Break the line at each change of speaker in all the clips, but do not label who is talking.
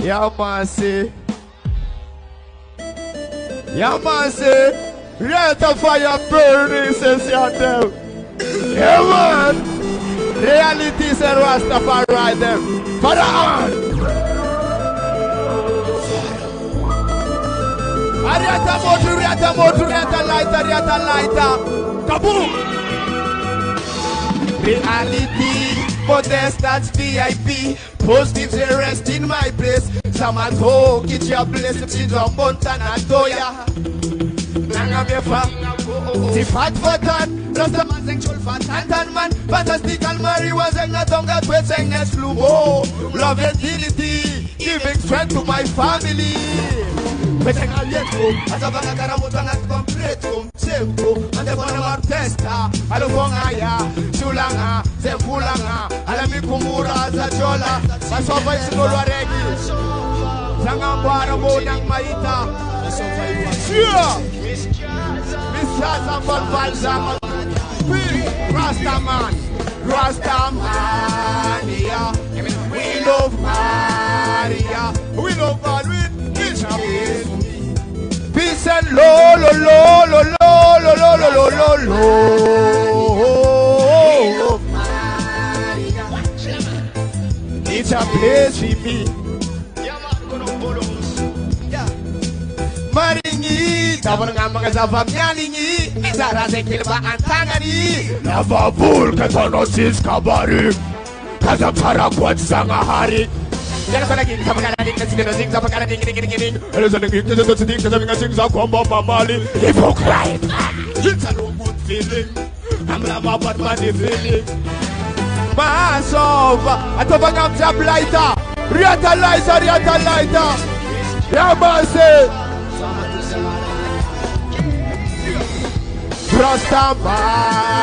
Yeah, man, see. Yeah, man, see. Rate of fire burning, says yourself. Yeah, man. Reality is a Rastafari them. PHARAON. Ariata motu, riata lighter. Kaboom. Reality, modest, that's VIP. Positives they rest in my place. Samato, get your blessings in the mountain and doya. Nangamefa, the fat for that. Rastaman sing chul fat and man. Fantastical Mary was a natonga twit saying a slow. Love and dignity, giving strength to my family. Betting a little, as a banakaramutana complete, Sempo, and the one of our testa, Alongaya, Sulanga, Zefulanga, Alamikumura, Zajola, Masofa is no Regi, Sangambara, Bodang Maita, Sure, Mr. Zambal Balzama, Rastaman, Rastamania, we love Maria, we love Maria. Peace and lo lo lo lo lo lo lo lo lo lo lo. It's a place with me. Maringi, tabon ngamang zava mialingi, izara zekilba antangani. Lava vulka tonosis kabari, kazapara kwat zangahari. Hypocrite. It's a no good feeling. I'm lava but money feeling. Massive. I thought I'm jab lighter. Riata lighter. Yeah, man, say.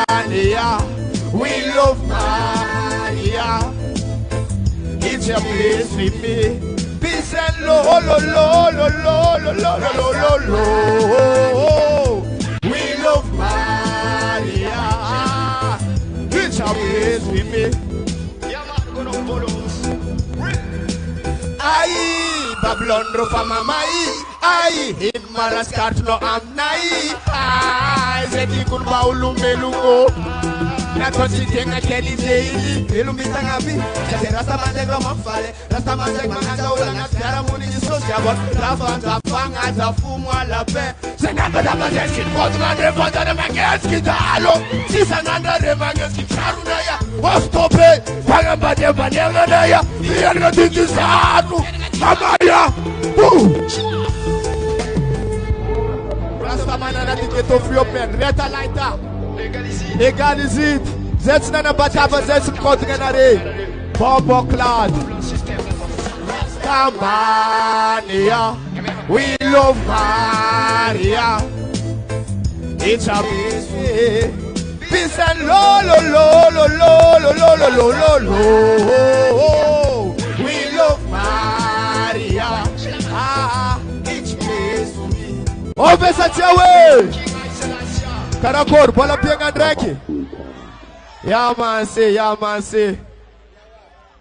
Rastamania. We love Maria. It's a place with me. Peace and lo lo lo lo lo lo lo lo lo lo. We love Maria. It's a place with me. Aye, Babylon rofa mamai. Aye, him maraskat no amnai. Aye, zeti kun baulu meluko. Natoti tenga keli zeili Elumita bi Jase Rastaman de grama fale Rastaman de mangaza ula Naskara muni jisosia bot Rafanta fanga za fumwa la pe Senanga da mazeski Kotman revanda de mangeski Dalo Sisananda de mangeski Charuna ya Ostope Pagamba de vanega na ya Vianga tiki sanu Mamaya Rastaman na tiki tofio pen Reta laita Legalize it. Setz na batava, setz kontingenare. Bobo Clad. Rastamania. We love Maria. It's a peace and lo lo lo lo lo lo lo lo lo lo. We love Maria. Ah, it's peace for me. Obesachewe. Karakor, bola pianga dreki. Yeah man, say, yeah man, say.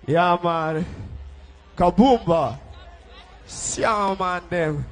Yeah man. Kabumba. Yeah man, them.